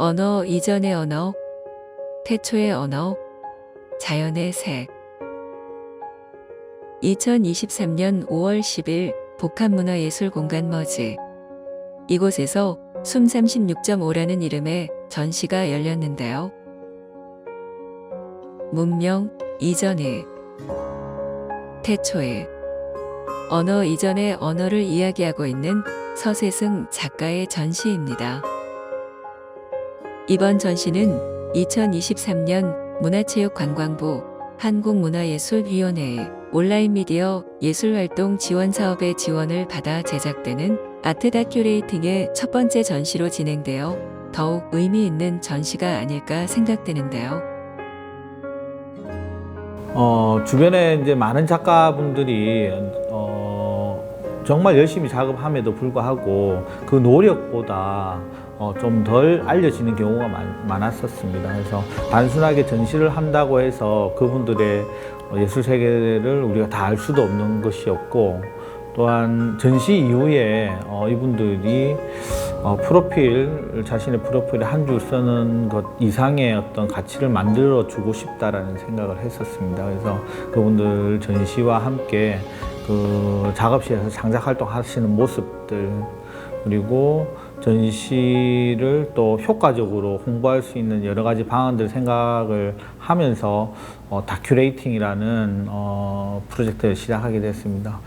언어 이전의 언어, 태초의 언어, 자연의 색. 2023년 5월 10일 복합문화예술공간 머지. 이곳에서 숨 36.5라는 이름의 전시가 열렸는데요. 문명 이전의, 태초의, 언어 이전의 언어를 이야기하고 있는 서세승 작가의 전시입니다. 이번 전시는 2023년 문화체육관광부 한국문화예술위원회의 온라인 미디어 예술활동 지원 사업의 지원을 받아 제작되는 아트 다큐레이팅의 첫 번째 전시로 진행되어 더욱 의미 있는 전시가 아닐까 생각되는데요. 주변에 이제 많은 작가분들이 정말 열심히 작업함에도 불구하고 그 노력보다 좀 덜 알려지는 경우가 많았었습니다. 그래서 단순하게 전시를 한다고 해서 그분들의 예술 세계를 우리가 다 알 수도 없는 것이었고, 또한 전시 이후에 이분들이 자신의 프로필에 한 줄 쓰는 것 이상의 어떤 가치를 만들어 주고 싶다라는 생각을 했었습니다. 그래서 그분들 전시와 함께 그 작업실에서 창작 활동하시는 모습들, 그리고 전시를 또 효과적으로 홍보할 수 있는 여러 가지 방안들 생각을 하면서 다큐레이팅이라는 프로젝트를 시작하게 됐습니다.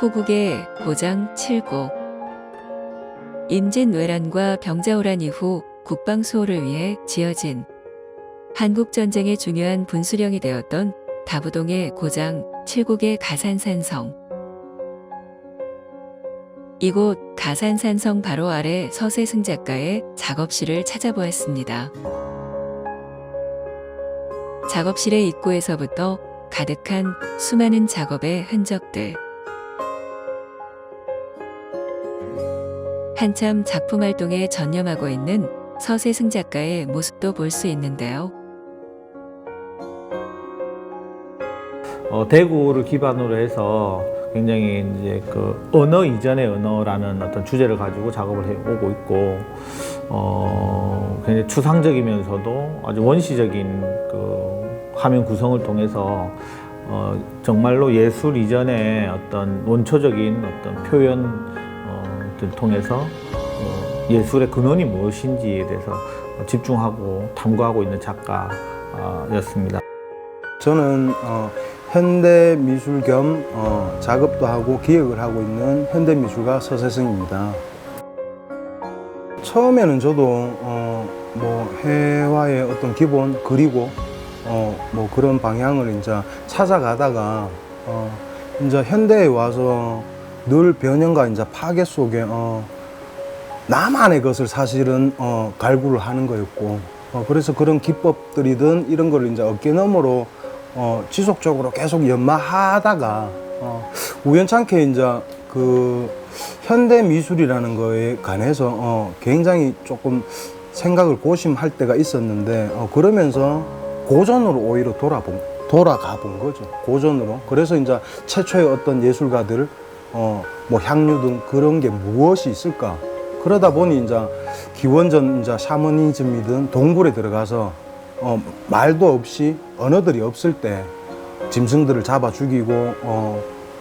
호국의 고장 7곡. 임진왜란과 병자호란 이후 국방수호를 위해 지어진 한국전쟁의 중요한 분수령이 되었던 다부동의 고장 7곡의 가산산성. 이곳 가산산성 바로 아래 서세승 작가의 작업실을 찾아보았습니다. 작업실의 입구에서부터 가득한 수많은 작업의 흔적들. 한참 작품 활동에 전념하고 있는 서세승 작가의 모습도 볼 수 있는데요. 대구를 기반으로 해서 굉장히 이제 그 언어 이전의 언어라는 어떤 주제를 가지고 작업을 해오고 있고, 굉장히 추상적이면서도 아주 원시적인 그 화면 구성을 통해서 정말로 예술 이전의 어떤 원초적인 어떤 표현 통해서 예술의 근원이 무엇인지에 대해서 집중하고 탐구하고 있는 작가였습니다. 저는 현대 미술 겸 작업도 하고 기획을 하고 있는 현대미술가 서세승입니다. 처음에는 저도 뭐 회화의 어떤 기본 그리고 뭐 그런 방향을 이제 찾아가다가 이제 현대에 와서 늘 변형과 이제 파괴 속에 나만의 것을 사실은 갈구를 하는 거였고, 그래서 그런 기법들이든 이런 걸 이제 어깨너머로 지속적으로 계속 연마하다가 우연찮게 이제 그 현대 미술이라는 거에 관해서 굉장히 조금 생각을 고심할 때가 있었는데, 그러면서 고전으로 오히려 돌아가 본 거죠. 고전으로. 그래서 이제 최초의 어떤 예술가들 뭐 향유 등 그런 게 무엇이 있을까? 그러다 보니 이제 기원전 이제 샤머니즘이든 동굴에 들어가서 말도 없이 언어들이 없을 때 짐승들을 잡아 죽이고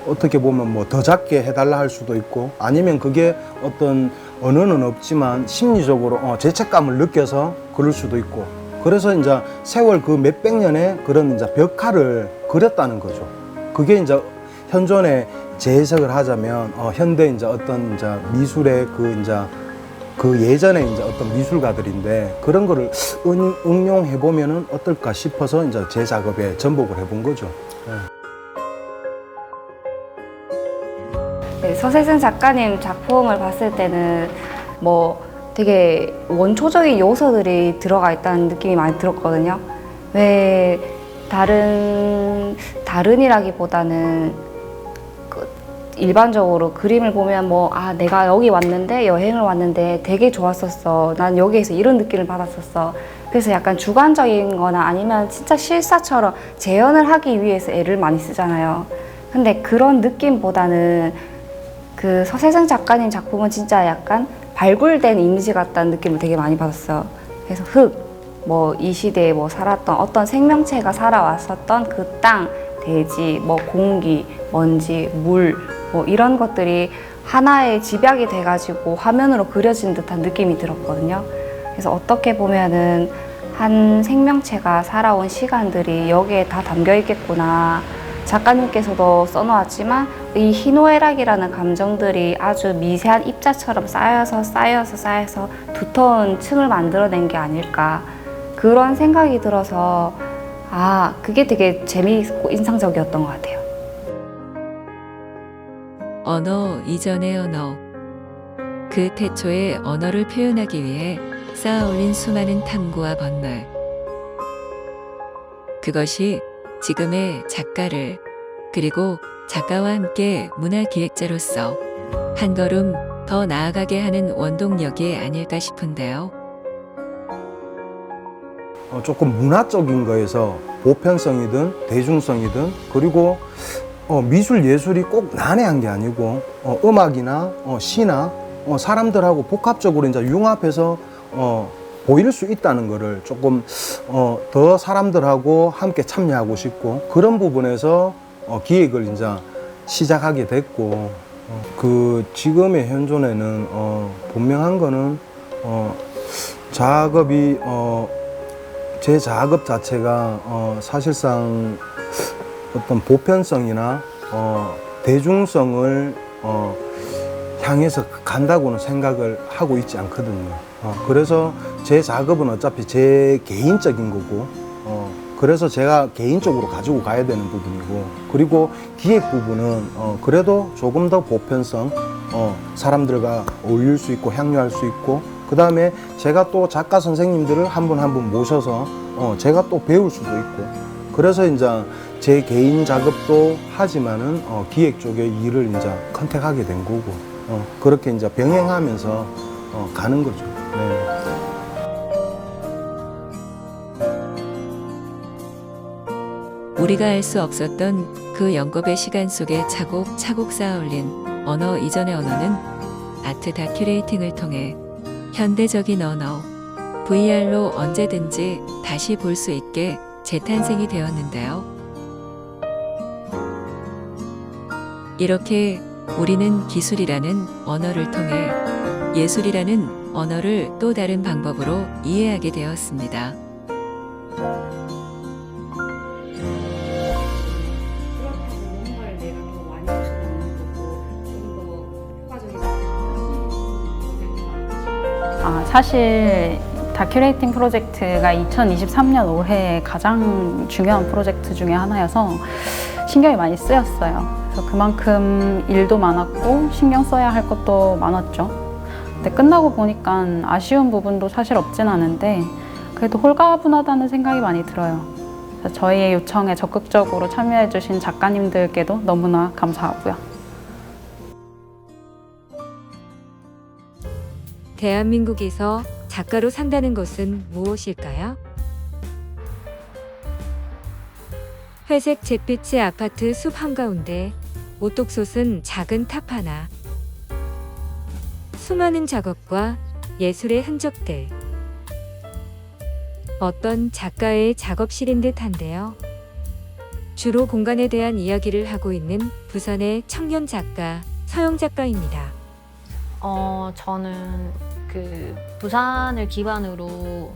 어떻게 보면 뭐 더 작게 해달라 할 수도 있고, 아니면 그게 어떤 언어는 없지만 심리적으로 죄책감을 느껴서 그럴 수도 있고, 그래서 이제 세월 그 몇백 년의 그런 이제 벽화를 그렸다는 거죠. 그게 이제 현존에 재해석을 하자면 현대 이제 어떤 이제 미술의 그 이제 그 예전에 이제 어떤 미술가들인데 그런 거를 응용해 보면은 어떨까 싶어서 이제 제 작업에 전복을 해본 거죠. 네, 서세승 작가님 작품을 봤을 때는 뭐 되게 원초적인 요소들이 들어가 있다는 느낌이 많이 들었거든요. 왜 다른이라기보다는 일반적으로 그림을 보면 뭐, 아, 내가 여기 왔는데, 여행을 왔는데 되게 좋았었어. 난 여기에서 이런 느낌을 받았었어. 그래서 약간 주관적인 거나 아니면 진짜 실사처럼 재현을 하기 위해서 애를 많이 쓰잖아요. 근데 그런 느낌보다는 그 서세승 작가님 작품은 진짜 약간 발굴된 이미지 같다는 느낌을 되게 많이 받았어요. 그래서 뭐 이 시대에 뭐 살았던 어떤 생명체가 살아왔었던 그 땅, 대지, 뭐 공기, 먼지, 물, 뭐 이런 것들이 하나의 집약이 돼가지고 화면으로 그려진 듯한 느낌이 들었거든요. 그래서 어떻게 보면은 한 생명체가 살아온 시간들이 여기에 다 담겨 있겠구나. 작가님께서도 써놓았지만 이 희노애락이라는 감정들이 아주 미세한 입자처럼 쌓여서 두터운 층을 만들어낸 게 아닐까. 그런 생각이 들어서 아, 그게 되게 재미있고 인상적이었던 것 같아요. 언어 이전의 언어. 그 태초의 언어를 표현하기 위해 쌓아 올린 수많은 탐구와 번뇌. 그것이 지금의 작가를 그리고 작가와 함께 문화기획자로서 한 걸음 더 나아가게 하는 원동력이 아닐까 싶은데요. 조금 문화적인 거에서 보편성이든 대중성이든 그리고 미술 예술이 꼭 난해한 게 아니고 음악이나 시나 사람들하고 복합적으로 이제 융합해서 보일 수 있다는 거를 조금 더 사람들하고 함께 참여하고 싶고 그런 부분에서 기획을 이제 시작하게 됐고 그 지금의 현존에는 분명한 거는 작업이 제 작업 자체가 사실상 어떤 보편성이나 대중성을 향해서 간다고는 생각을 하고 있지 않거든요. 그래서 제 작업은 어차피 제 개인적인 거고 그래서 제가 개인적으로 가지고 가야 되는 부분이고 그리고 기획 부분은 그래도 조금 더 보편성 사람들과 어울릴 수 있고 향유할 수 있고 그 다음에 제가 또 작가 선생님들을 한 분 한 분 모셔서 제가 또 배울 수도 있고 그래서 이제 제 개인 작업도 하지만은 기획 쪽의 일을 이제 컨택하게 된 거고 그렇게 이제 병행하면서 가는 거죠. 네. 우리가 알 수 없었던 그 영겁의 시간 속에 차곡차곡 쌓아올린 언어 이전의 언어는 아트 다큐레이팅을 통해 현대적인 언어, VR로 언제든지 다시 볼 수 있게 재탄생이 되었는데요. 이렇게 우리는 기술이라는 언어를 통해 예술이라는 언어를 또 다른 방법으로 이해하게 되었습니다. 사실 다큐레이팅 프로젝트가 2023년 올해 가장 중요한 프로젝트 중에 하나여서 신경이 많이 쓰였어요. 그래서 그만큼 일도 많았고 신경 써야 할 것도 많았죠. 근데 끝나고 보니까 아쉬운 부분도 사실 없진 않은데 그래도 홀가분하다는 생각이 많이 들어요. 그래서 저희의 요청에 적극적으로 참여해 주신 작가님들께도 너무나 감사하고요. 대한민국에서 작가로 산다는 것은 무엇일까요? 회색 잿빛의 아파트 숲 한가운데 오똑 솟은 작은 탑 하나. 수많은 작업과 예술의 흔적들. 어떤 작가의 작업실인 듯한데요. 주로 공간에 대한 이야기를 하고 있는 부산의 청년 작가 서영 작가입니다. 저는 부산을 기반으로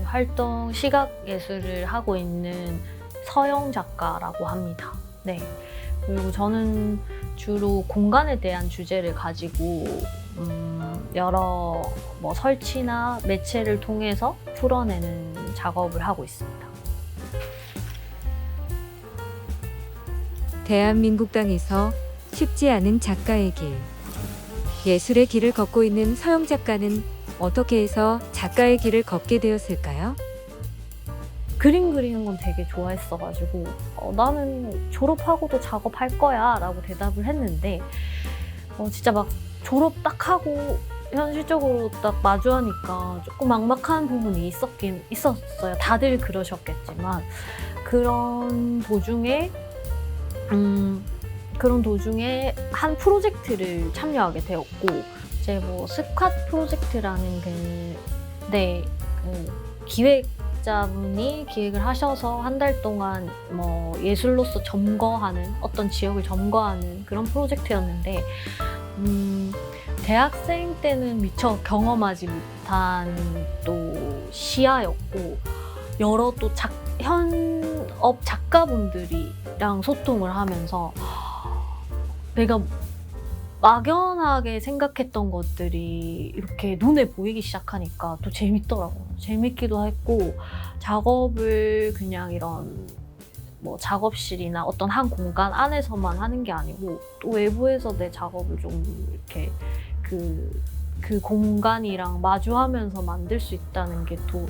활동 시각 예술을 하고 있는 서영 작가라고 합니다. 네. 그리고 저는 주로 공간에 대한 주제를 가지고 여러 뭐 설치나 매체를 통해서 풀어내는 작업을 하고 있습니다. 대한민국 땅에서 쉽지 않은 작가의 길. 예술의 길을 걷고 있는 서영 작가는 어떻게 해서 작가의 길을 걷게 되었을까요? 그림 그리는 건 되게 좋아했어가지고 나는 졸업하고도 작업할 거야 라고 대답을 했는데 진짜 막 졸업 딱 하고 현실적으로 딱 마주하니까 조금 막막한 부분이 있었어요. 다들 그러셨겠지만 그런 도중에 한 프로젝트를 참여하게 되었고 이제 뭐 스쿼트 프로젝트라는 기획자분이 기획을 하셔서 한 달 동안 뭐 예술로서 점거하는 어떤 지역을 점거하는 그런 프로젝트였는데 대학생 때는 미처 경험하지 못한 또 시야였고 여러 또 현업 작가분들이랑 소통을 하면서 내가 막연하게 생각했던 것들이 이렇게 눈에 보이기 시작하니까 또 재밌더라고요. 재밌기도 했고 작업을 그냥 이런 뭐 작업실이나 어떤 한 공간 안에서만 하는 게 아니고 또 외부에서 내 작업을 좀 이렇게 그 공간이랑 마주하면서 만들 수 있다는 게 또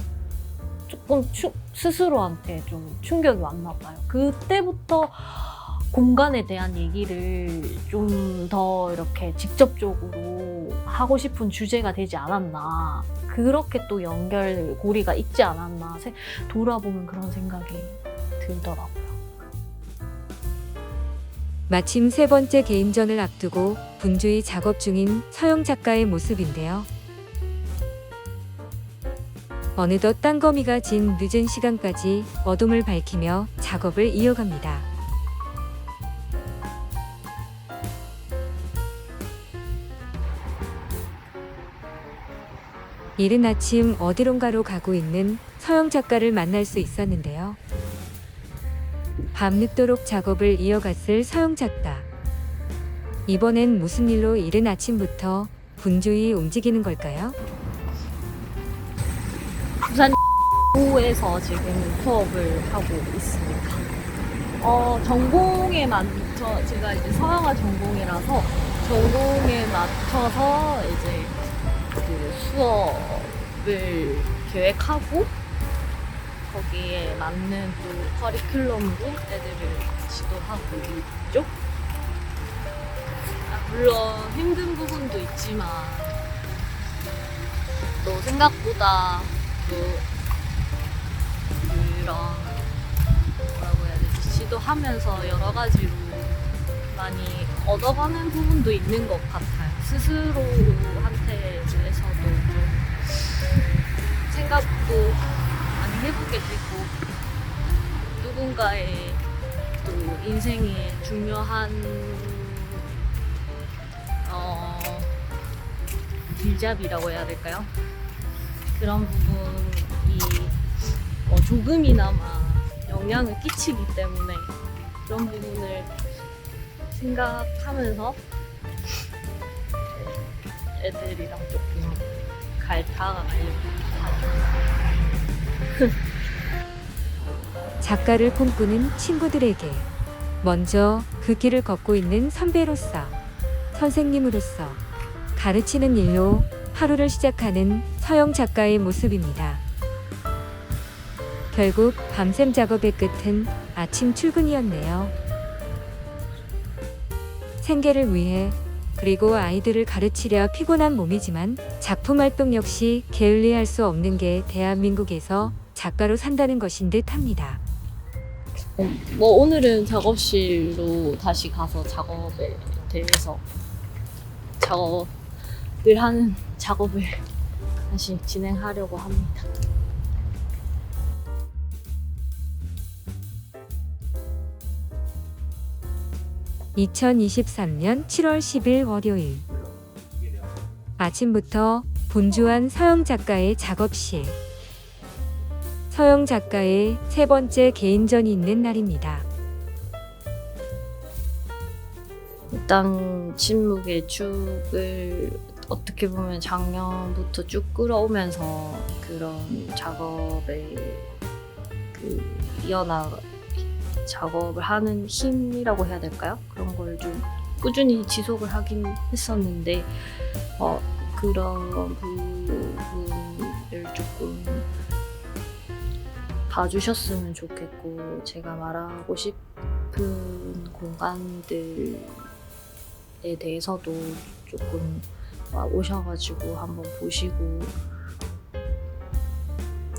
조금 스스로한테 좀 충격이 왔나 봐요. 그때부터 공간에 대한 얘기를 좀 더 이렇게 직접적으로 하고 싶은 주제가 되지 않았나. 그렇게 또 연결고리가 있지 않았나. 돌아보면 그런 생각이 들더라고요. 마침 세 번째 개인전을 앞두고 분주히 작업 중인 서영 작가의 모습인데요. 어느덧 땅거미가 진 늦은 시간까지 어둠을 밝히며 작업을 이어갑니다. 이른 아침 어디론가로 가고 있는 서영 작가를 만날 수 있었는데요. 밤늦도록 작업을 이어갔을 서영 작가. 이번엔 무슨 일로 이른 아침부터 분주히 움직이는 걸까요? 부산 구에서 지금 수업을 하고 있습니다. 제가 이제 서영화 전공이라서 전공에 맞춰서 이제 그 수업을 계획하고 거기에 맞는 또 커리큘럼으로 애들을 지도하고 있죠. 물론 힘든 부분도 있지만 또 생각보다 또 그런 뭐라고 해야 되지? 지도하면서 여러 가지로 많이 얻어가는 부분도 있는 것 같아요. 스스로한테 대해서도 좀 생각도 많이 해보게 되고 누군가의 또 인생에 중요한 길잡이라고 해야 될까요? 그런 부분이 조금이나마 영향을 끼치기 때문에 그런 부분을 생각하면서 애들이랑 조금 다가가려고 하죠. 작가를 꿈꾸는 친구들에게 먼저 그 길을 걷고 있는 선배로서, 선생님으로서 가르치는 일로 하루를 시작하는 서영 작가의 모습입니다. 결국 밤샘 작업의 끝은 아침 출근이었네요. 생계를 위해 그리고 아이들을 가르치려 피곤한 몸이지만 작품 활동 역시 게을리할 수 없는 게 대한민국에서 작가로 산다는 것인 듯 합니다. 오늘은 작업실로 다시 가서 작업에 대해서 늘 하는 작업을 다시 진행하려고 합니다. (2023년 7월 10일) 월요일 아침부터 분주한 서영 작가의 작업실. 서영 작가의 세 번째 개인전이 있는 날입니다. 일단 침묵의 축을 어떻게 보면 작년부터 쭉 끌어오면서 그런 작업에 작업을 하는 힘이라고 해야 될까요? 그런 걸 좀 꾸준히 지속을 하긴 했었는데 그런 부분을 조금 봐주셨으면 좋겠고, 제가 말하고 싶은 공간들에 대해서도 조금 오셔가지고 한번 보시고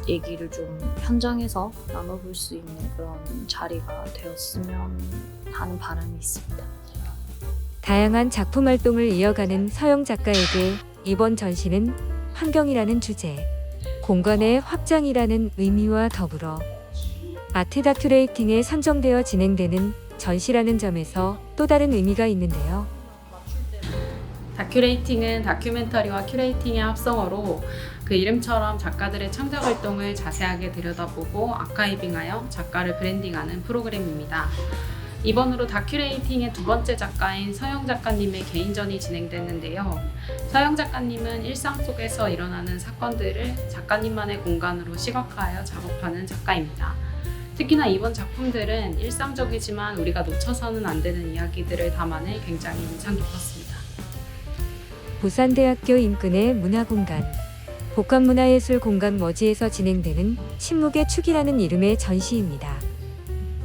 얘기를 좀 현장에서 나눠볼 수 있는 그런 자리가 되었으면 하는 바람이 있습니다. 다양한 작품 활동을 이어가는 서영 작가에게 이번 전시는 환경이라는 주제, 공간의 확장이라는 의미와 더불어 아트 다큐레이팅에 선정되어 진행되는 전시라는 점에서 또 다른 의미가 있는데요. 다큐레이팅은 다큐멘터리와 큐레이팅의 합성어로 그 이름처럼 작가들의 창작 활동을 자세하게 들여다보고 아카이빙하여 작가를 브랜딩하는 프로그램입니다. 이번으로 다큐레이팅의 두 번째 작가인 서영 작가님의 개인전이 진행됐는데요. 서영 작가님은 일상 속에서 일어나는 사건들을 작가님만의 공간으로 시각화하여 작업하는 작가입니다. 특히나 이번 작품들은 일상적이지만 우리가 놓쳐서는 안 되는 이야기들을 담아내 굉장히 인상 깊었습니다. 부산대학교 인근의 문화공간, 복합문화예술공간 머지에서 진행되는 침묵의 축이라는 이름의 전시입니다.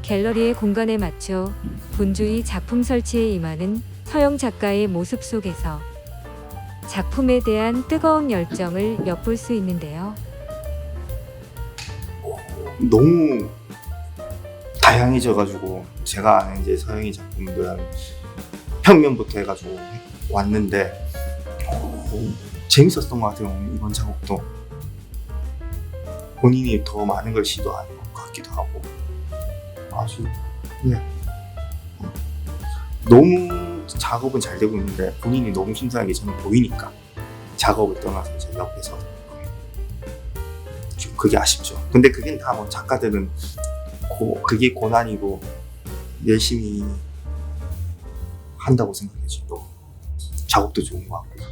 갤러리의 공간에 맞춰 분주히 작품 설치에 임하는 서영 작가의 모습 속에서 작품에 대한 뜨거운 열정을 엿볼 수 있는데요. 너무 다양해져가지고 제가 아는 이제 서영이 작품들은 평면부터 해가지고 왔는데 재밌었던 것 같아요. 이번 작업도 본인이 더 많은 걸 시도하는 것 같기도 하고 아주 너무 작업은 잘 되고 있는데 본인이 너무 신선하게 저는 보이니까 작업을 떠나서 이제 옆에서 좀 그게 아쉽죠. 근데 그게 다 뭐 작가들은 그게 고난이고 열심히 한다고 생각해야지 또 작업도 좋은 것 같고요.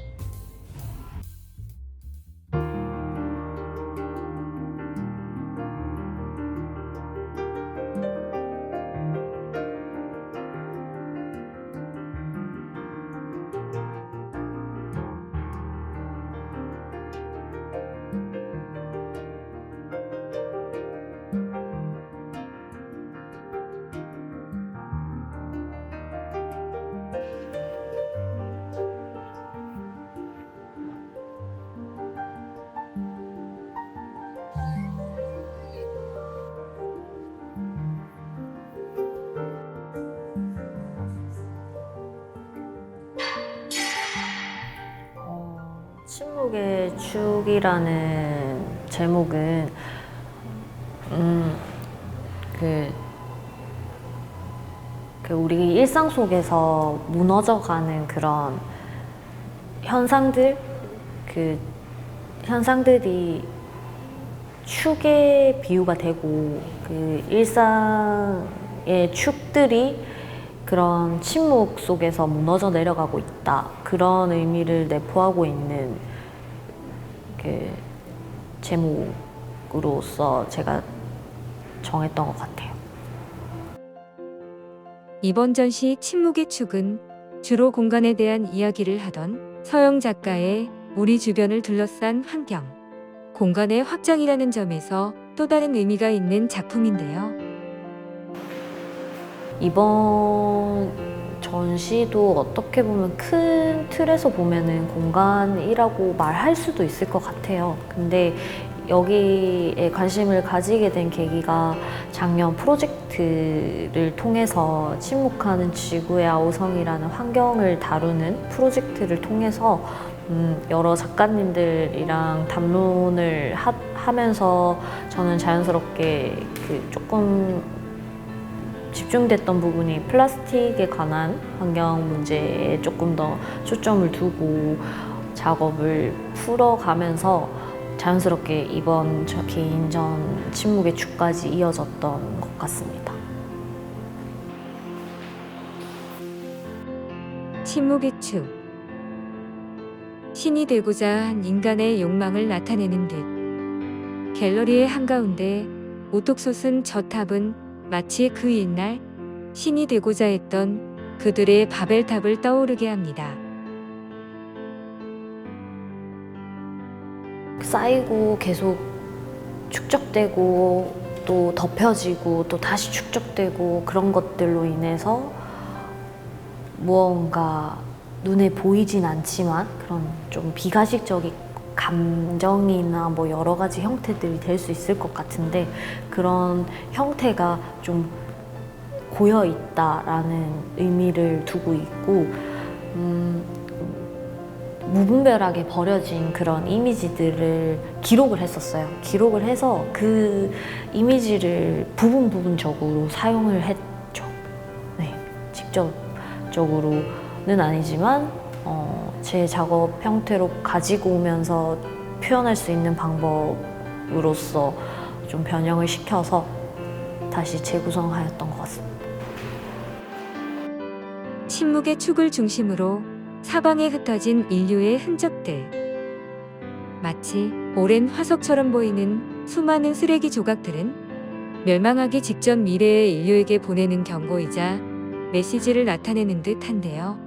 침묵의 축이라는 제목은 우리 일상 속에서 무너져가는 그런 현상들이 축의 비유가 되고 그 일상의 축들이 그런 침묵 속에서 무너져 내려가고 있다. 그런 의미를 내포하고 있는 그 제목으로서 제가 정했던 것 같아요. 이번 전시 침묵의 축은 주로 공간에 대한 이야기를 하던 서영 작가의 우리 주변을 둘러싼 환경, 공간의 확장이라는 점에서 또 다른 의미가 있는 작품인데요. 이번 전시도 어떻게 보면 큰 틀에서 보면은 공간이라고 말할 수도 있을 것 같아요. 근데 여기에 관심을 가지게 된 계기가 작년 프로젝트를 통해서 침묵하는 지구의 아우성이라는 환경을 다루는 프로젝트를 통해서 여러 작가님들이랑 담론을 하면서 저는 자연스럽게 조금 집중됐던 부분이 플라스틱에 관한 환경 문제에 조금 더 초점을 두고 작업을 풀어가면서 자연스럽게 이번 개인전 침묵의 축까지 이어졌던 것 같습니다. 침묵의 축. 신이 되고자 한 인간의 욕망을 나타내는 듯. 갤러리의 한가운데 우뚝 솟은 저 탑은 마치 그 옛날 신이 되고자 했던 그들의 바벨탑을 떠오르게 합니다. 쌓이고 계속 축적되고 또 덮여지고 또 다시 축적되고 그런 것들로 인해서 무언가 눈에 보이진 않지만 그런 좀 비가식적인 감정이나 뭐 여러 가지 형태들이 될 수 있을 것 같은데 그런 형태가 좀 고여 있다라는 의미를 두고 있고 무분별하게 버려진 그런 이미지들을 기록을 했었어요. 기록을 해서 그 이미지를 부분적으로 사용을 했죠. 네, 직접적으로는 아니지만 제 작업 형태로 가지고 오면서 표현할 수 있는 방법으로서 좀 변형을 시켜서 다시 재구성하였던 것 같습니다. 침묵의 축을 중심으로 사방에 흩어진 인류의 흔적들. 마치 오랜 화석처럼 보이는 수많은 쓰레기 조각들은 멸망하기 직전 미래의 인류에게 보내는 경고이자 메시지를 나타내는 듯한데요.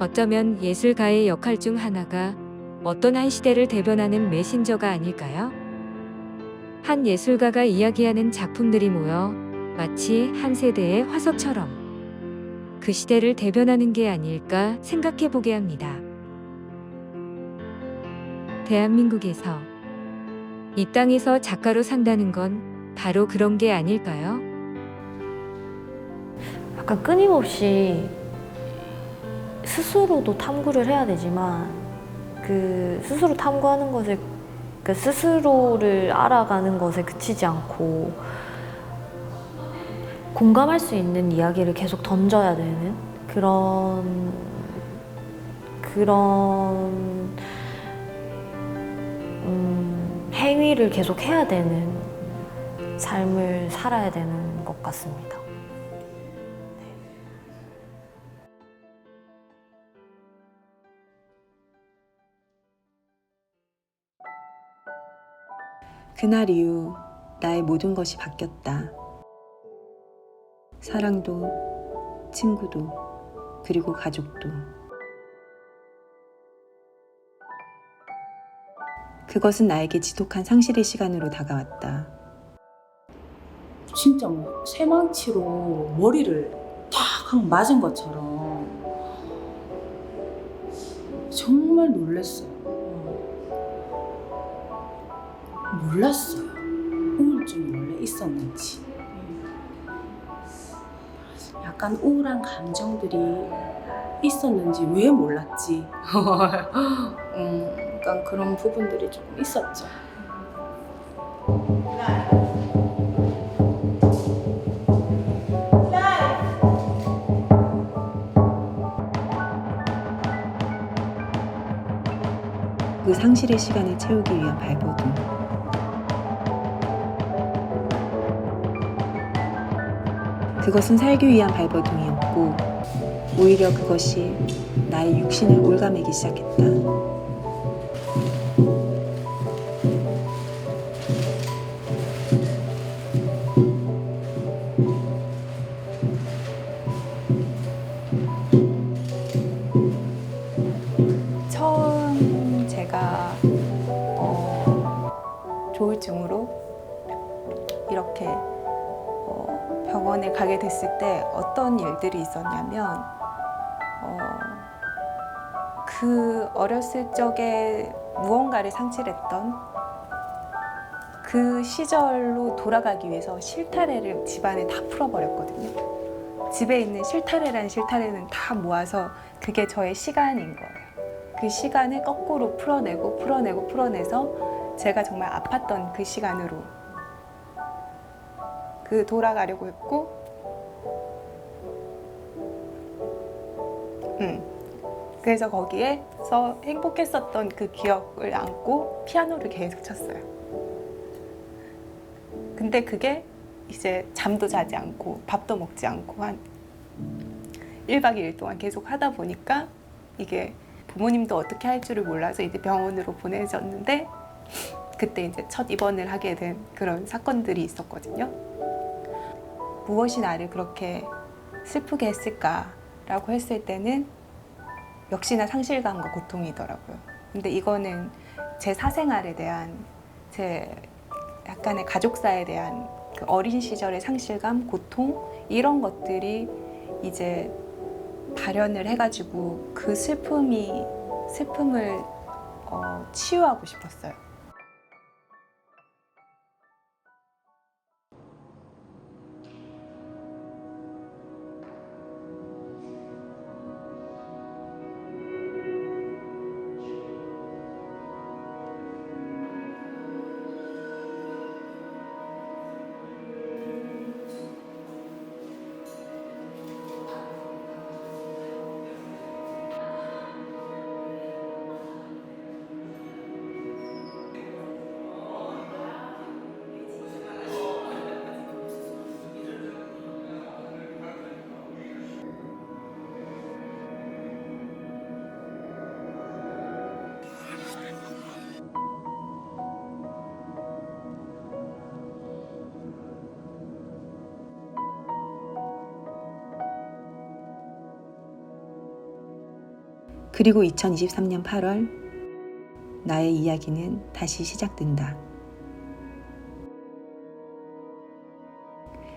어쩌면 예술가의 역할 중 하나가 어떤 한 시대를 대변하는 메신저가 아닐까요? 한 예술가가 이야기하는 작품들이 모여 마치 한 세대의 화석처럼 그 시대를 대변하는 게 아닐까 생각해 보게 합니다. 대한민국에서 이 땅에서 작가로 산다는 건 바로 그런 게 아닐까요? 약간 끊임없이 스스로도 탐구를 해야 되지만 그 스스로 탐구하는 것에 그 스스로를 알아가는 것에 그치지 않고 공감할 수 있는 이야기를 계속 던져야 되는 그런 행위를 계속 해야 되는 삶을 살아야 되는 것 같습니다. 그날 이후 나의 모든 것이 바뀌었다. 사랑도, 친구도, 그리고 가족도. 그것은 나에게 지독한 상실의 시간으로 다가왔다. 진짜 뭐 쇠망치로 머리를 탁 하고 맞은 것처럼 정말 놀랐어요. 몰랐어요. 우울증이 원래 있었는지. 약간 우울한 감정들이 있었는지 왜 몰랐지? 약간 그런 부분들이 조금 있었죠. 그 상실의 시간을 채우기 위한 발버둥. 그것은 살기 위한 발버둥이었고 오히려 그것이 나의 육신을 올가매기 시작했다. 처음 제가 조울증으로 이렇게 병원에 가게 됐을 때 어떤 일들이 있었냐면 그 어렸을 적에 무언가를 상실했던 그 시절로 돌아가기 위해서 실타래를 집안에 다 풀어버렸거든요. 집에 있는 실타래라는 실타래는 다 모아서 그게 저의 시간인 거예요. 그 시간을 거꾸로 풀어내서 제가 정말 아팠던 그 시간으로 돌아가려고 했고 그래서 거기에서 행복했었던 그 기억을 안고 피아노를 계속 쳤어요. 근데 그게 이제 잠도 자지 않고 밥도 먹지 않고 한 1박 2일 동안 계속 하다 보니까 이게 부모님도 어떻게 할 줄을 몰라서 이제 병원으로 보내졌는데 그때 이제 첫 입원을 하게 된 그런 사건들이 있었거든요. 무엇이 나를 그렇게 슬프게 했을까라고 했을 때는 역시나 상실감과 고통이더라고요. 근데 이거는 제 사생활에 대한, 제 약간의 가족사에 대한 그 어린 시절의 상실감, 고통 이런 것들이 이제 발현을 해가지고 그 슬픔을 치유하고 싶었어요. 그리고 2023년 8월 나의 이야기는 다시 시작된다.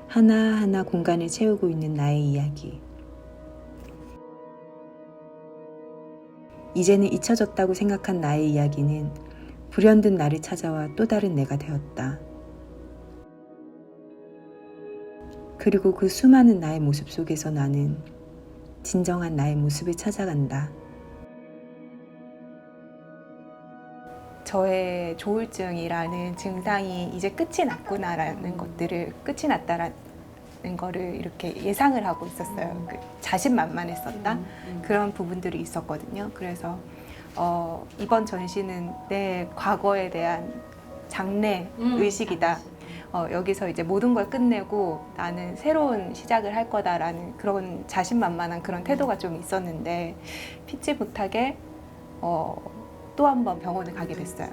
하나하나 공간을 채우고 있는 나의 이야기. 이제는 잊혀졌다고 생각한 나의 이야기는 불현듯 나를 찾아와 또 다른 내가 되었다. 그리고 그 수많은 나의 모습 속에서 나는 진정한 나의 모습을 찾아간다. 저의 조울증이라는 증상이 이제 끝이 났구나라는 것들을, 끝이 났다라는 거를 이렇게 예상을 하고 있었어요. 그 자신만만했었다. 그런 부분들이 있었거든요. 그래서 이번 전시는 내 과거에 대한 장래 의식이다. 여기서 이제 모든 걸 끝내고 나는 새로운 시작을 할 거다라는 그런 자신만만한 그런 태도가 좀 있었는데 피치 못하게 또 한 번 병원을 가게 됐어요.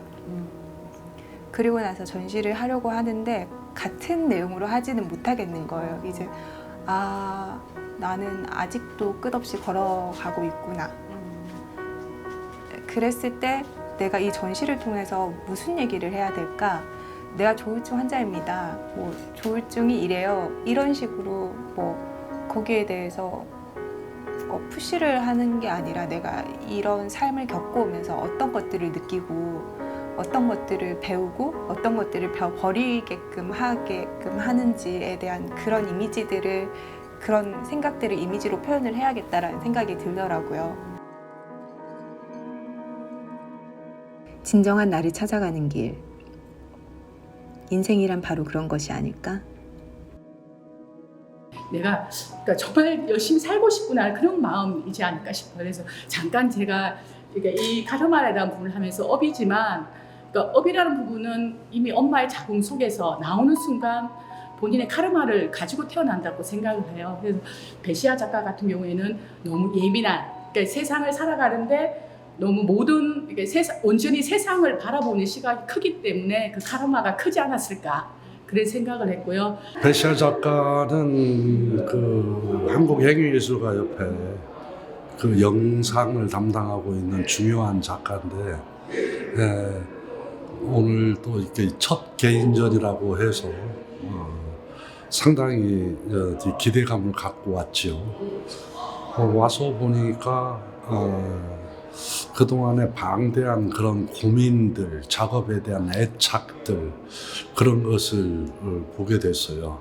그리고 나서 전시를 하려고 하는데 같은 내용으로 하지는 못하겠는 거예요. 이제 나는 아직도 끝없이 걸어가고 있구나. 그랬을 때 내가 이 전시를 통해서 무슨 얘기를 해야 될까? 내가 조울증 환자입니다. 뭐 조울증이 이래요. 이런 식으로 뭐 거기에 대해서 푸시를 하는 게 아니라 내가 이런 삶을 겪어오면서 어떤 것들을 느끼고 어떤 것들을 배우고 어떤 것들을 버리게끔 하는지에 대한 그런 이미지들을, 그런 생각들을 이미지로 표현을 해야겠다라는 생각이 들더라고요. 진정한 나를 찾아가는 길. 인생이란 바로 그런 것이 아닐까? 내가 그러니까 정말 열심히 살고 싶구나 그런 마음이지 않을까 싶어요. 그래서 잠깐 제가 이 카르마에 대한 부분을 하면서 업이지만, 그러니까 업이라는 부분은 이미 엄마의 자궁 속에서 나오는 순간 본인의 카르마를 가지고 태어난다고 생각을 해요. 그래서 베시아 작가 같은 경우에는 너무 예민한, 그러니까 세상을 살아가는데 너무 모든 온전히 세상을 바라보는 시각이 크기 때문에 그 카르마가 크지 않았을까. 그런 생각을 했고요. 베시아 작가는 그 한국행위예술가협회 그 영상을 담당하고 있는 중요한 작가인데, 오늘 또 이렇게 첫 개인전이라고 해서 상당히 기대감을 갖고 왔죠. 와서 보니까 그동안의 방대한 그런 고민들, 작업에 대한 애착들, 그런 것을 보게 됐어요.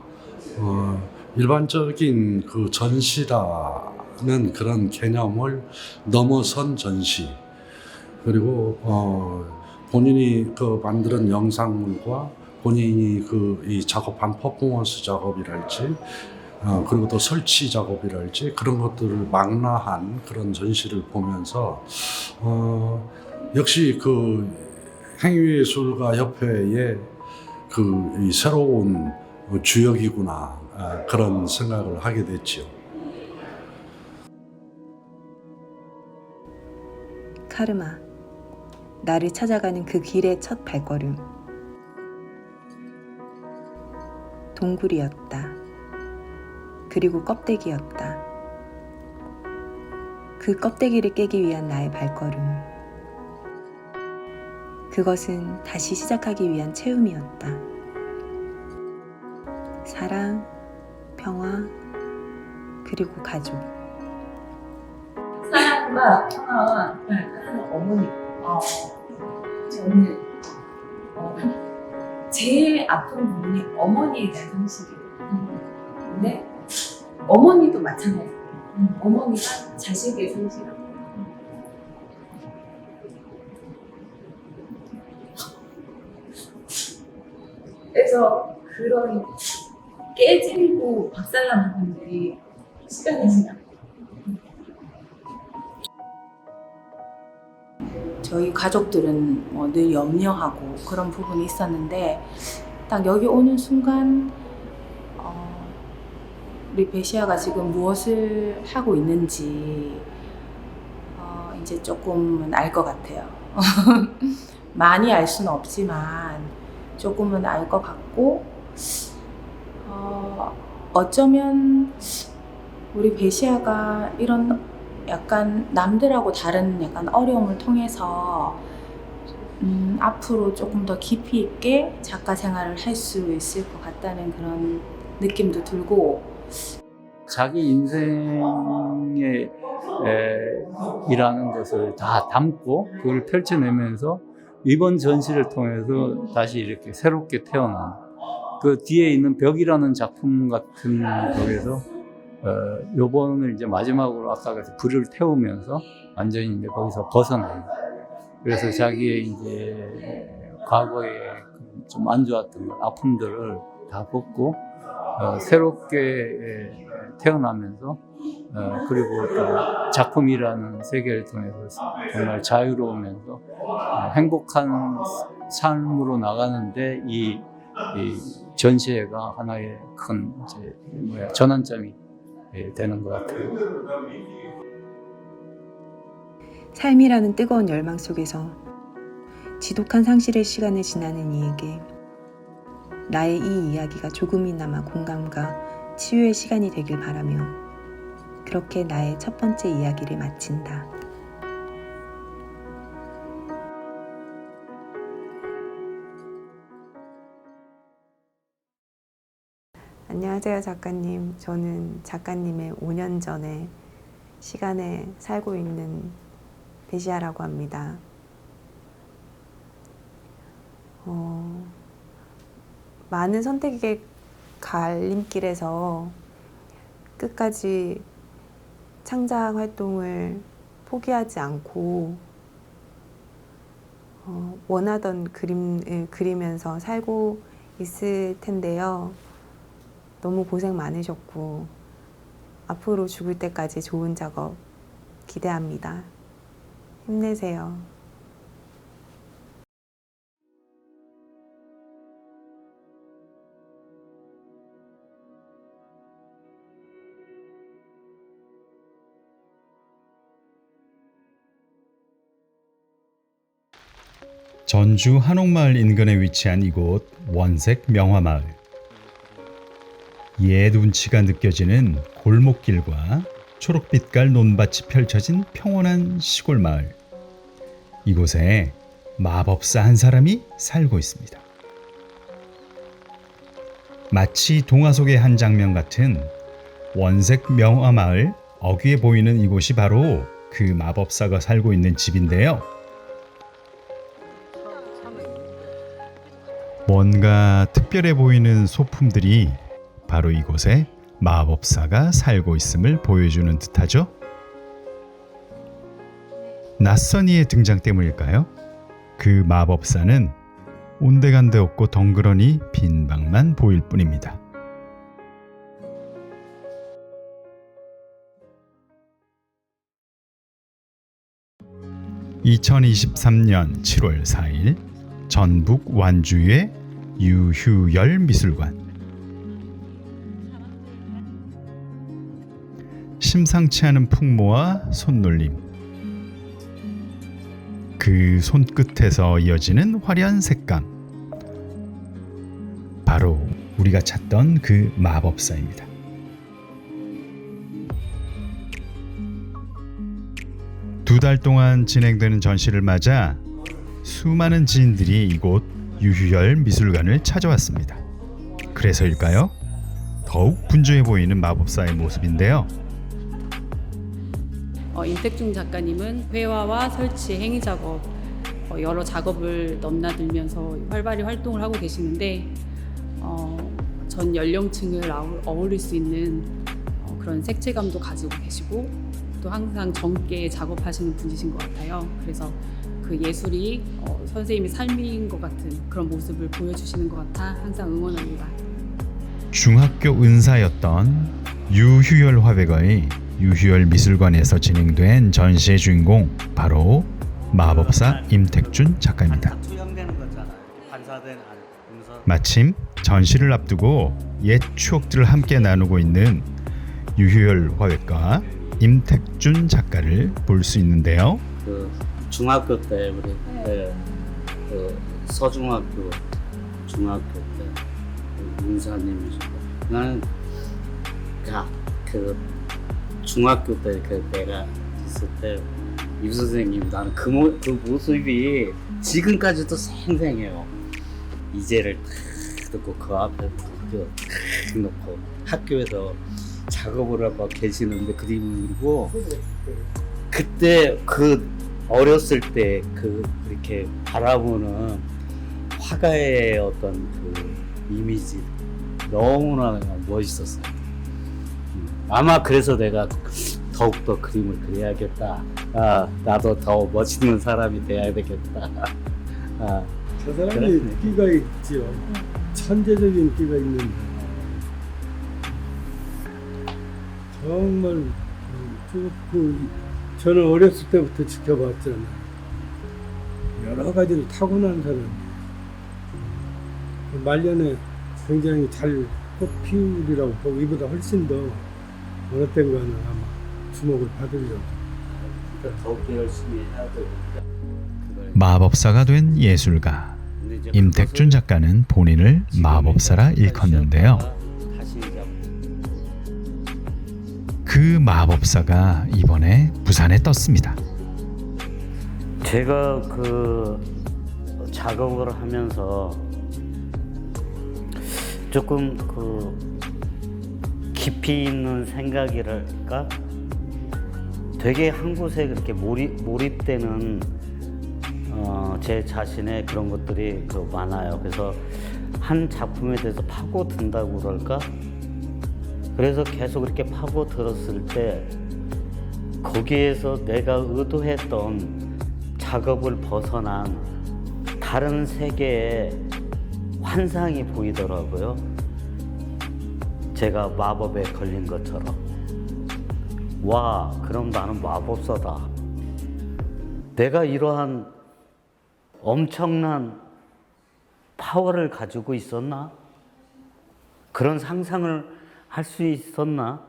일반적인 그 전시라는 그런 개념을 넘어선 전시, 그리고 본인이 그 만드는 영상물과 본인이 이 작업한 퍼포먼스 작업이랄지, 그리고 또 설치 작업이랄지 그런 것들을 망라한 그런 전시를 보면서 역시 그 행위예술가 협회의 이 새로운 주역이구나, 그런 생각을 하게 됐죠. 카르마. 나를 찾아가는 그 길의 첫 발걸음. 동굴이었다. 그리고 껍데기였다. 그 껍데기를 깨기 위한 나의 발걸음. 그것은 다시 시작하기 위한 체험이었다. 사랑, 평화, 그리고 가족. 사랑과 평화와 어머니. 저는 제일 아픈 부분이 어머니에 대한 상실이에요. 근데 어머니도 마찬가지예요. 어머니가 자식의 상실하고. 그래서 그런 깨지고 박살난 부분들이 시간이 지나고. 저희 가족들은 늘 염려하고 그런 부분이 있었는데 딱 여기 오는 순간 우리 베시아가 지금 무엇을 하고 있는지 이제 조금은 알 것 같아요. 많이 알 수는 없지만 조금은 알 것 같고 어쩌면 우리 베시아가 이런 약간 남들하고 다른 약간 어려움을 통해서 앞으로 조금 더 깊이 있게 작가 생활을 할 수 있을 것 같다는 그런 느낌도 들고 자기 인생에 이라는 것을 다 담고 그걸 펼쳐내면서 이번 전시를 통해서 다시 이렇게 새롭게 태어난 그 뒤에 있는 벽이라는 작품 같은 거에서 요번을 이제 마지막으로 아까 그래서 불을 태우면서 완전히 이제 거기서 벗어나요. 그래서 자기의 이제 과거에 좀 안 좋았던 아픔들을 다 벗고 새롭게 태어나면서 그리고 또 작품이라는 세계를 통해서 정말 자유로우면서 행복한 삶으로 나가는데 이 전시회가 하나의 큰 이제 전환점이 되는 것 같아요. 삶이라는 뜨거운 열망 속에서 지독한 상실의 시간을 지나는 이에게 나의 이 이야기가 조금이나마 공감과 치유의 시간이 되길 바라며 그렇게 나의 첫 번째 이야기를 마친다. 안녕하세요, 작가님. 저는 작가님의 5년 전에 시간에 살고 있는 베시아라고 합니다. 많은 선택의 갈림길에서 끝까지 창작 활동을 포기하지 않고 원하던 그림을 그리면서 살고 있을 텐데요. 너무 고생 많으셨고 앞으로 죽을 때까지 좋은 작업 기대합니다. 힘내세요. 전주 한옥마을 인근에 위치한 이곳 원색 명화마을. 옛 운치가 느껴지는 골목길과 초록빛깔 논밭이 펼쳐진 평온한 시골 마을. 이곳에 마법사 한 사람이 살고 있습니다. 마치 동화 속의 한 장면 같은 원색 명화마을 어귀에 보이는 이곳이 바로 그 마법사가 살고 있는 집인데요. 뭔가 특별해 보이는 소품들이 바로 이곳에 마법사가 살고 있음을 보여주는 듯하죠? 낯선 이의 등장 때문일까요? 그 마법사는 온데간데 없고 덩그러니 빈 방만 보일 뿐입니다. (2023년 7월 4일) 전북 완주의 유휴열 미술관. 심상치 않은 풍모와 손놀림, 그 손끝에서 이어지는 화려한 색감. 바로 우리가 찾던 그 마법사입니다. 두 달 동안 진행되는 전시를 맞아 수많은 지인들이 이곳 유휴열 미술관을 찾아왔습니다. 그래서일까요? 더욱 분주해 보이는 마법사의 모습인데요. 임택준 작가님은 회화와 설치, 행위 작업, 여러 작업을 넘나들면서 활발히 활동을 하고 계시는데 전 연령층을 어울릴 수 있는 그런 색채감도 가지고 계시고 또 항상 젊게 작업하시는 분이신 것 같아요. 그래서 그 예술이 선생님의 삶인 것 같은 그런 모습을 보여주시는 것 같아 항상 응원합니다. 중학교 은사였던 유휴열 화백의 유휴열 미술관에서 진행된 전시의 주인공 바로 마법사 임택준 작가입니다. 마침 전시를 앞두고 옛 추억들을 함께 나누고 있는 유휴열 화백과 임택준 작가를 볼 수 있는데요. 그 중학교 때 우리 그 서중학교 중학교 때 문사님이시고 나는 그 중학교 때 그 내가 있을 때 임 선생님 나는 그 모습이 지금까지도 생생해요. 이제를 탁 듣고 그 앞에 탁 놓고 학교에서 작업을 하고 계시는데 그림을 그리고 그때 그 어렸을 때 그 이렇게 바라보는 화가의 어떤 그 이미지 너무나 멋있었어요. 아마 그래서 내가 더욱더 그림을 그려야겠다. 나도 더 멋있는 사람이 돼야 되겠다. 저 사람이 끼가 있죠. 천재적인 끼가 있는 사람. 정말 저는 어렸을 때부터 지켜봤잖아요. 여러 가지로 타고난 사람. 말년에 굉장히 잘 꽃 피우리라고 보고 이보다 훨씬 더 어느 땐가는 아마 주목을 받으려고. 더욱더 열심히 해야 되고. 마법사가 된 예술가 임택준 작가는 본인을 마법사라 일컫는데요. 그 마법사가 이번에 부산에 떴습니다. 제가 그 작업을 하면서 조금 그 깊이 있는 생각이랄까? 되게 한 곳에 그렇게 몰입되는 제 자신의 그런 것들이 그 많아요. 그래서 한 작품에 대해서 파고든다고 그럴까? 그래서 계속 이렇게 파고들었을 때 거기에서 내가 의도했던 작업을 벗어난 다른 세계의 환상이 보이더라고요. 제가 마법에 걸린 것처럼. 와, 그럼 나는 마법사다. 내가 이러한 엄청난 파워를 가지고 있었나? 그런 상상을 할 수 있었나?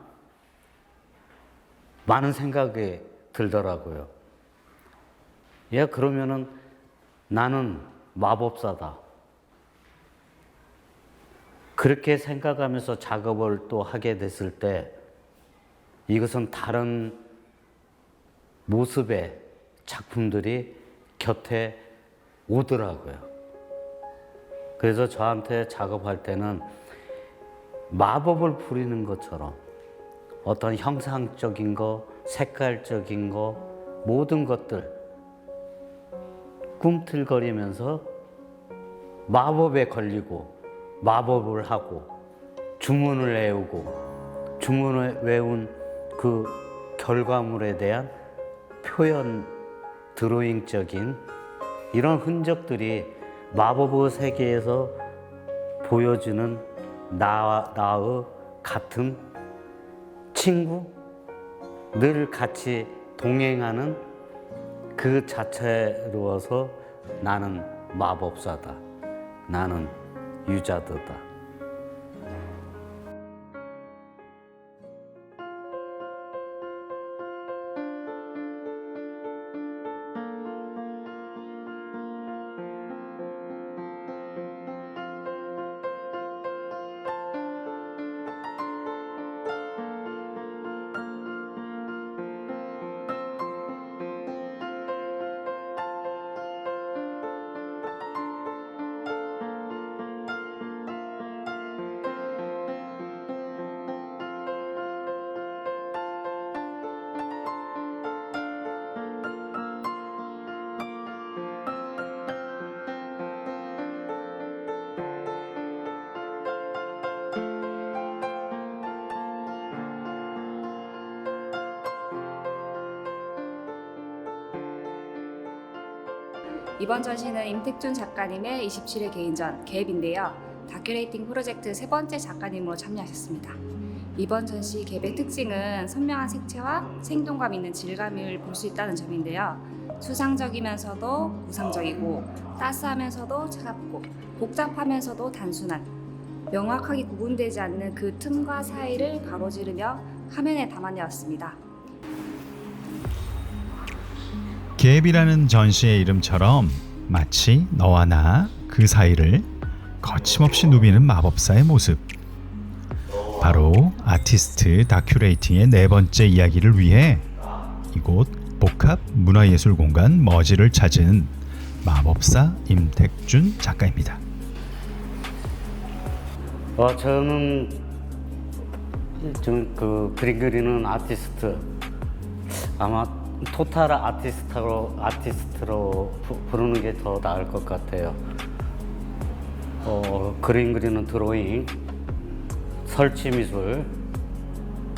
많은 생각이 들더라고요. 그러면은 나는 마법사다. 그렇게 생각하면서 작업을 또 하게 됐을 때 이것은 다른 모습의 작품들이 곁에 오더라고요. 그래서 저한테 작업할 때는 마법을 부리는 것처럼 어떤 형상적인 거, 색깔적인 거, 모든 것들 꿈틀거리면서 마법에 걸리고 마법을 하고 주문을 외우고 주문을 외운 그 결과물에 대한 표현, 드로잉적인 이런 흔적들이 마법의 세계에서 보여주는 나의 같은 친구, 늘 같이 동행하는 그 자체로서 나는 마법사다. 나는 유자드다. 이번 전시는 임택준 작가님의 27회 개인전 갭인데요. 다큐레이팅 프로젝트 세 번째 작가님으로 참여하셨습니다. 이번 전시 갭의 특징은 선명한 색채와 생동감 있는 질감을 볼 수 있다는 점인데요. 수상적이면서도 구상적이고 따스하면서도 차갑고 복잡하면서도 단순한 명확하게 구분되지 않는 그 틈과 사이를 가로지르며 화면에 담아내었습니다. 갭이라는 전시의 이름처럼 마치 너와 나 그 사이를 거침없이 누비는 마법사의 모습. 바로 아티스트 다큐레이팅의 네 번째 이야기를 위해 이곳 복합 문화예술공간 머지를 찾은 마법사 임택준 작가입니다. 저는 그 그림 그리는 아티스트, 아마 토탈 아티스트로 부르는 게 더 나을 것 같아요. 그림 그리는 드로잉, 설치 미술,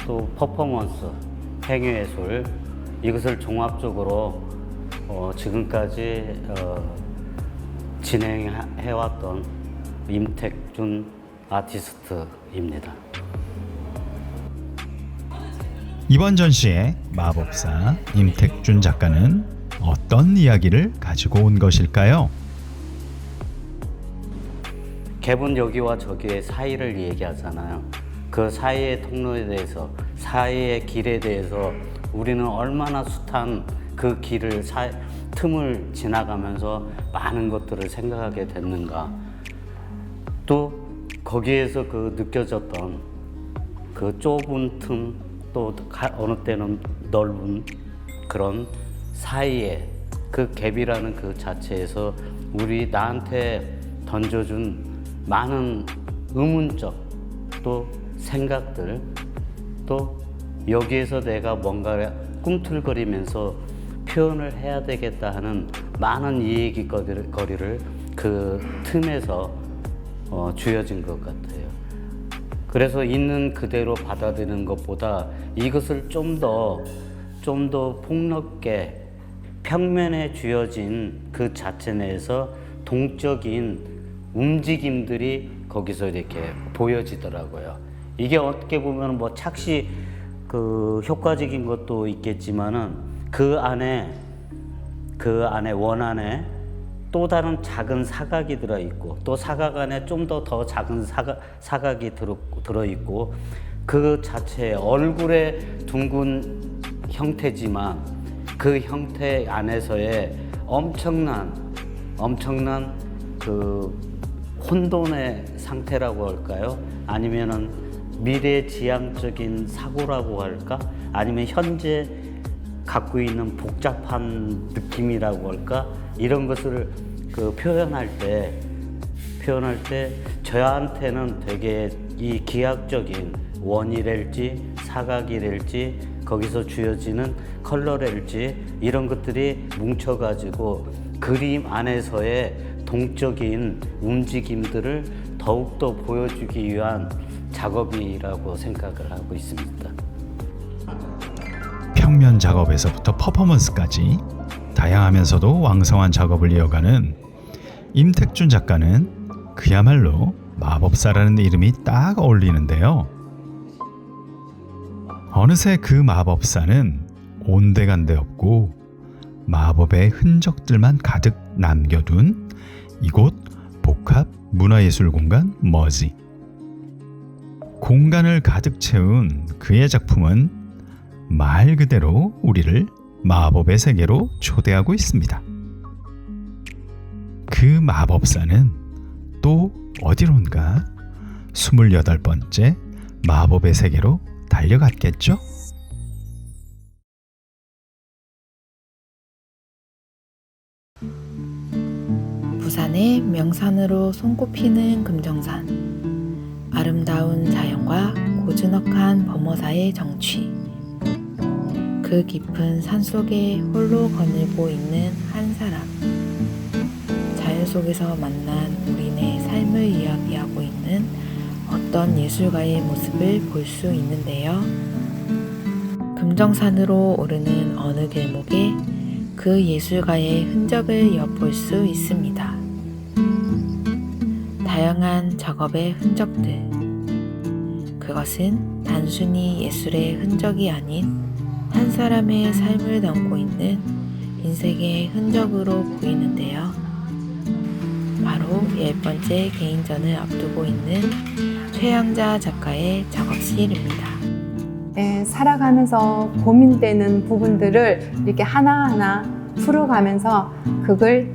또 퍼포먼스, 행위예술, 이것을 종합적으로 지금까지 진행해왔던 임택준 아티스트입니다. 이번 전시의 마법사 임택준 작가는 어떤 이야기를 가지고 온 것일까요? 갭은 여기와 저기의 사이를 얘기하잖아요. 그 사이의 통로에 대해서, 사이의 길에 대해서 우리는 얼마나 숱한 그 길을 틈을 지나가면서 많은 것들을 생각하게 됐는가. 또 거기에서 그 느껴졌던 그 좁은 틈, 또 어느 때는 넓은 그런 사이에 그 갭이라는 그 자체에서 나한테 던져준 많은 의문적 또 생각들, 또 여기에서 내가 뭔가 꿈틀거리면서 표현을 해야 되겠다 하는 많은 이야기거리를 그 틈에서 주어진 것 같아요. 그래서 있는 그대로 받아들이는 것보다 이것을 좀 더 폭넓게 평면에 주어진 그 자체 내에서 동적인 움직임들이 거기서 이렇게 보여지더라고요. 이게 어떻게 보면 뭐 착시 효과적인 것도 있겠지만은 그 안에 원 안에 또 다른 작은 사각이 들어있고 또 사각 안에 좀 더 작은 사각이 들어있고 그 자체의 얼굴의 둥근 형태지만 그 형태 안에서의 엄청난 그 혼돈의 상태라고 할까요? 아니면은 미래지향적인 사고라고 할까? 아니면 현재 갖고 있는 복잡한 느낌이라고 할까? 이런 것을 표현할 때 저한테는 되게 이 기하학적인 원이랄지 사각이랄지 거기서 주어지는 컬러랄지 이런 것들이 뭉쳐가지고 그림 안에서의 동적인 움직임들을 더욱더 보여주기 위한 작업이라고 생각을 하고 있습니다. 평면 작업에서부터 퍼포먼스까지 다양하면서도 왕성한 작업을 이어가는 임택준 작가는 그야말로 마법사라는 이름이 딱 어울리는데요. 어느새 그 마법사는 온데간데 없고 마법의 흔적들만 가득 남겨둔 이곳 복합 문화예술공간 머지. 공간을 가득 채운 그의 작품은 말 그대로 우리를 마법의 세계로 초대하고 있습니다. 그 마법사는 또 어디론가 28번째 마법의 세계로 달려갔겠죠? 부산의 명산으로 손꼽히는 금정산. 아름다운 자연과 고즈넉한 범어사의 정취. 그 깊은 산속에 홀로 거닐고 있는 한 사람. 자연 속에서 만난 우리네 삶을 이야기하고 있는 어떤 예술가의 모습을 볼 수 있는데요. 금정산으로 오르는 어느 길목에 그 예술가의 흔적을 엿볼 수 있습니다. 다양한 작업의 흔적들. 그것은 단순히 예술의 흔적이 아닌 한 사람의 삶을 담고 있는 인생의 흔적으로 보이는데요. 바로 10번째 개인전을 앞두고 있는 최양자 작가의 작업실입니다. 네, 살아가면서 고민되는 부분들을 이렇게 하나하나 풀어가면서 그걸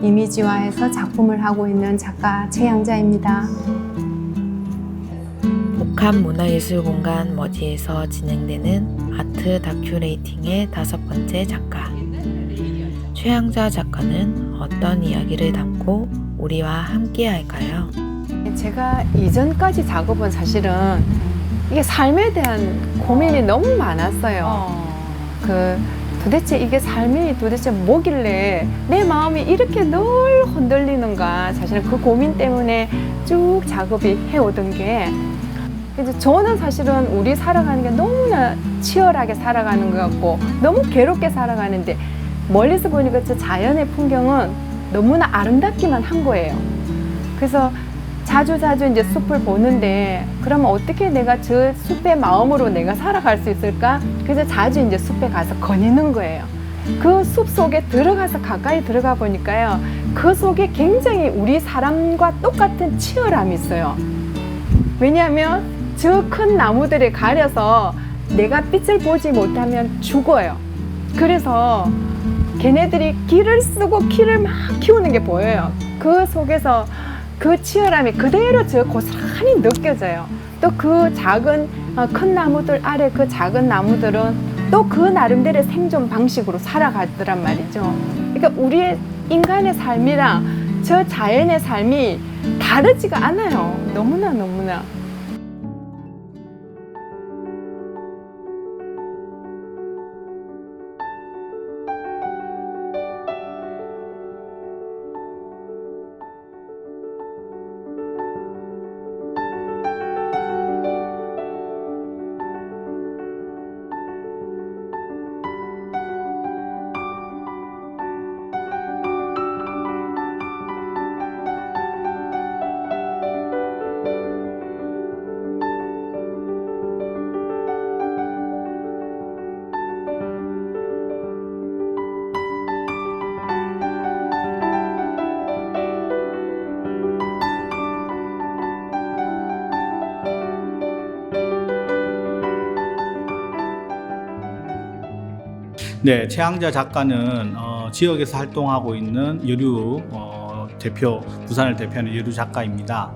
이미지화해서 작품을 하고 있는 작가 최양자입니다. 복합문화예술공간 머지에서 진행되는 아트 다큐레이팅의 5번째 작가. 최양자 작가는 어떤 이야기를 담고 우리와 함께 할까요? 제가 이전까지 작업은 사실은 이게 삶에 대한 고민이 너무 많았어요. 도대체 이게 삶이 도대체 뭐길래 내 마음이 이렇게 늘 흔들리는가. 사실은 그 고민 때문에 쭉 작업이 해오던 게 이제 저는 사실은 우리 살아가는 게 너무나 치열하게 살아가는 것 같고 너무 괴롭게 살아가는데 멀리서 보니까 저 자연의 풍경은 너무나 아름답기만 한 거예요. 그래서 자주 이제 숲을 보는데 그러면 어떻게 내가 저 숲의 마음으로 내가 살아갈 수 있을까? 그래서 자주 이제 숲에 가서 거니는 거예요. 그 숲 속에 들어가서 가까이 들어가 보니까요. 그 속에 굉장히 우리 사람과 똑같은 치열함이 있어요. 왜냐하면 저 큰 나무들에 가려서 내가 빛을 보지 못하면 죽어요. 그래서 걔네들이 길을 쓰고 키를 막 키우는 게 보여요. 그 속에서 그 치열함이 그대로 저 고스란히 느껴져요. 또 그 작은 큰 나무들 아래 그 작은 나무들은 또 그 나름대로의 생존 방식으로 살아가더란 말이죠. 그러니까 우리의 인간의 삶이랑 저 자연의 삶이 다르지가 않아요. 너무나. 네, 최양자 작가는 지역에서 활동하고 있는 여류 대표, 부산을 대표하는 여류 작가입니다.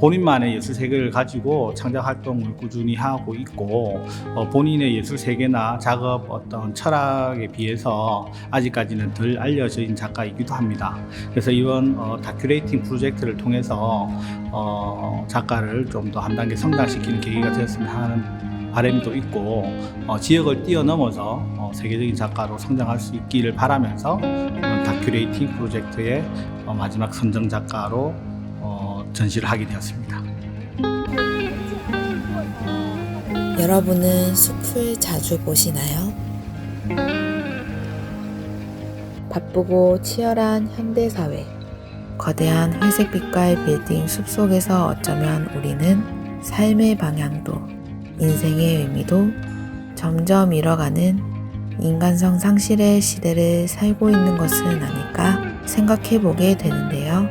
본인만의 예술 세계를 가지고 창작 활동을 꾸준히 하고 있고 본인의 예술 세계나 작업 어떤 철학에 비해서 아직까지는 덜 알려진 작가이기도 합니다. 그래서 이번 다큐레이팅 프로젝트를 통해서 작가를 좀 더 한 단계 성장시키는 계기가 되었으면 하는 바람도 있고 지역을 뛰어넘어서 세계적인 작가로 성장할 수 있기를 바라면서 이번 다큐레이팅 프로젝트의 마지막 선정 작가로 전시를 하게 되었습니다. 여러분은 숲을 자주 보시나요? 바쁘고 치열한 현대사회, 거대한 회색빛깔 빌딩 숲속에서 어쩌면 우리는 삶의 방향도 인생의 의미도 점점 잃어가는 인간성 상실의 시대를 살고 있는 것은 아닐까 생각해 보게 되는데요.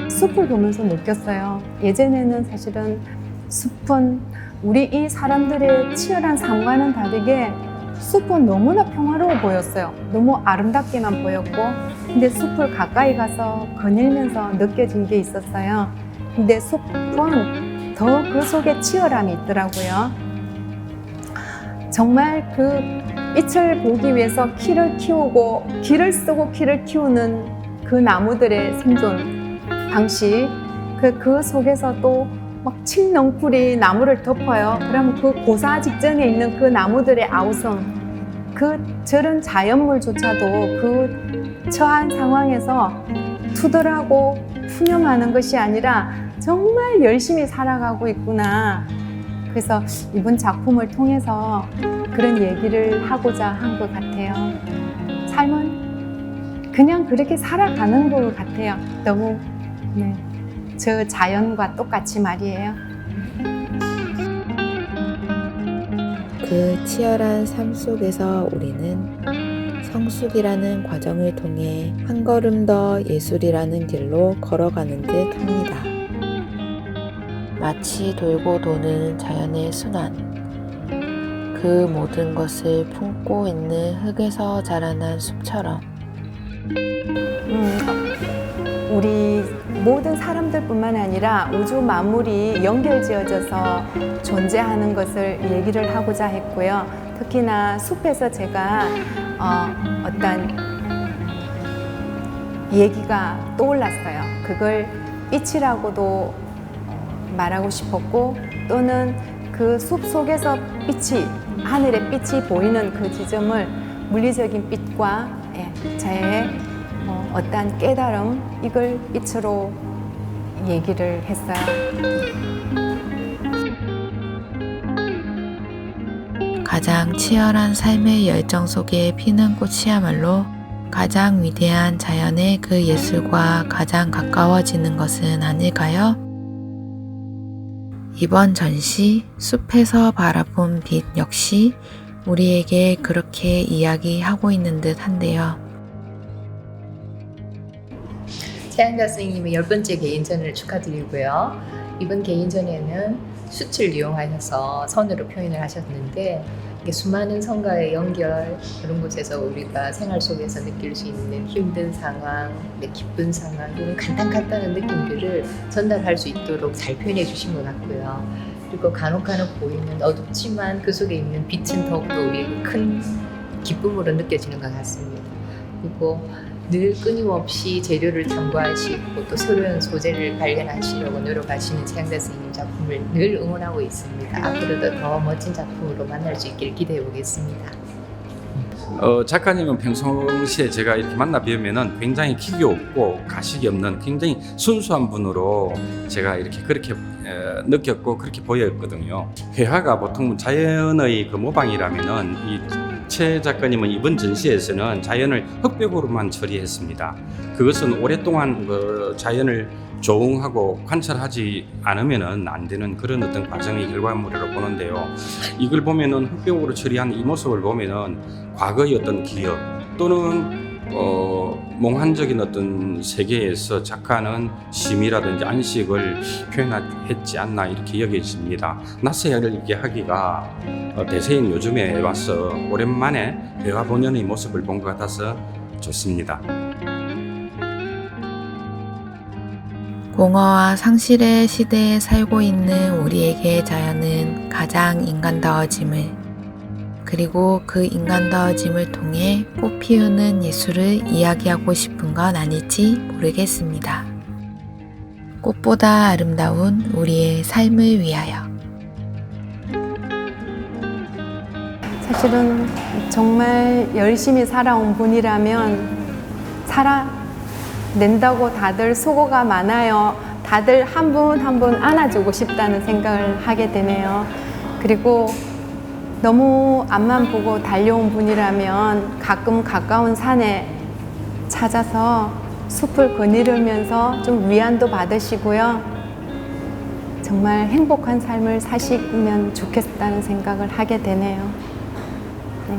숲을 보면서 느꼈어요. 예전에는 사실은 숲은 우리 이 사람들의 치열한 삶과는 다르게 숲은 너무나 평화로워 보였어요. 너무 아름답게만 보였고, 근데 숲을 가까이 가서 거닐면서 느껴진 게 있었어요. 근데 숲은 더 그 속에 치열함이 있더라고요. 정말 그 빛을 보기 위해서 키를 키우고 길을 쓰고 키를 키우는 그 나무들의 생존 방식, 그 속에서 또 막 칡넝쿨이 나무를 덮어요. 그러면 그 고사 직전에 있는 그 나무들의 아우성, 그 저런 자연물조차도 그 처한 상황에서 투덜하고 푸념하는 것이 아니라 정말 열심히 살아가고 있구나. 그래서 이번 작품을 통해서 그런 얘기를 하고자 한 것 같아요. 삶은 그냥 그렇게 살아가는 것 같아요. 너무 저 자연과 똑같이 말이에요. 그 치열한 삶 속에서 우리는 성숙이라는 과정을 통해 한 걸음 더 예술이라는 길로 걸어가는 듯 합니다. 마치 돌고 도는 자연의 순환, 그 모든 것을 품고 있는 흙에서 자라난 숲처럼 우리 모든 사람들뿐만 아니라 우주 만물이 연결지어져서 존재하는 것을 얘기를 하고자 했고요. 특히나 숲에서 제가 어떤 얘기가 떠올랐어요. 그걸 빛이라고도 말하고 싶었고, 또는 그 숲 속에서 빛이, 하늘의 빛이 보이는 그 지점을 물리적인 빛과 저의 어떠한 깨달음, 이걸 빛으로 얘기를 했어요. 가장 치열한 삶의 열정 속에 피는 꽃이야말로 가장 위대한 자연의 그 예술과 가장 가까워지는 것은 아닐까요? 이번 전시 숲에서 바라본 빛 역시 우리에게 그렇게 이야기하고 있는 듯 한데요. 최양자 선생님의 10번째 개인전을 축하드리고요. 이번 개인전에는 숯을 이용하셔서 선으로 표현을 하셨는데, 이게 수많은 성과의 연결, 그런 곳에서 우리가 생활 속에서 느낄 수 있는 힘든 상황, 기쁜 상황, 이런 간단한 느낌들을 전달할 수 있도록 잘 표현해 주신 것 같고요. 그리고 간혹 보이는 어둡지만 그 속에 있는 빛은 더욱더 우리에게 큰 기쁨으로 느껴지는 것 같습니다. 그리고 늘 끊임없이 재료를 탐구하시고 또 새로운 소재를 발견하시려고 노력하시는 최양자 선생님 작품을 늘 응원하고 있습니다. 앞으로도 더 멋진 작품으로 만날 수 있기를 기대해 보겠습니다. 작가님은 평상시에 제가 이렇게 만나 뵈면은 굉장히 기교 없고 가식이 없는 굉장히 순수한 분으로 제가 이렇게 그렇게 느꼈고 그렇게 보였거든요. 회화가 보통 자연의 그 모방이라면은 최 작가님은 이번 전시에서는 자연을 흑백으로만 처리했습니다. 그것은 오랫동안 그 자연을 조응하고 관찰하지 않으면은 안 되는 그런 어떤 과정의 결과물이라고 보는데요. 이걸 보면은 흑백으로 처리한 이 모습을 보면은 과거의 어떤 기억 또는 몽환적인 어떤 세계에서 작가는 심이라든지 안식을 표현했지 않나 이렇게 여겨집니다. 낯에 이렇게 하기가 대세인 요즘에 와서 오랜만에 회화 본연의 모습을 본 것 같아서 좋습니다. 공허와 상실의 시대에 살고 있는 우리에게 자연은 가장 인간다워짐을, 그리고 그 인간다워짐을 통해 꽃피우는 예술을 이야기하고 싶은 건 아닐지 모르겠습니다. 꽃보다 아름다운 우리의 삶을 위하여. 사실은 정말 열심히 살아온 분이라면 살아낸다고 다들 수고가 많아요. 다들 한 분 한 분 안아주고 싶다는 생각을 하게 되네요. 그리고 너무 앞만 보고 달려온 분이라면 가끔 가까운 산에 찾아서 숲을 거닐으면서 좀 위안도 받으시고요. 정말 행복한 삶을 사시면 좋겠다는 생각을 하게 되네요. 네.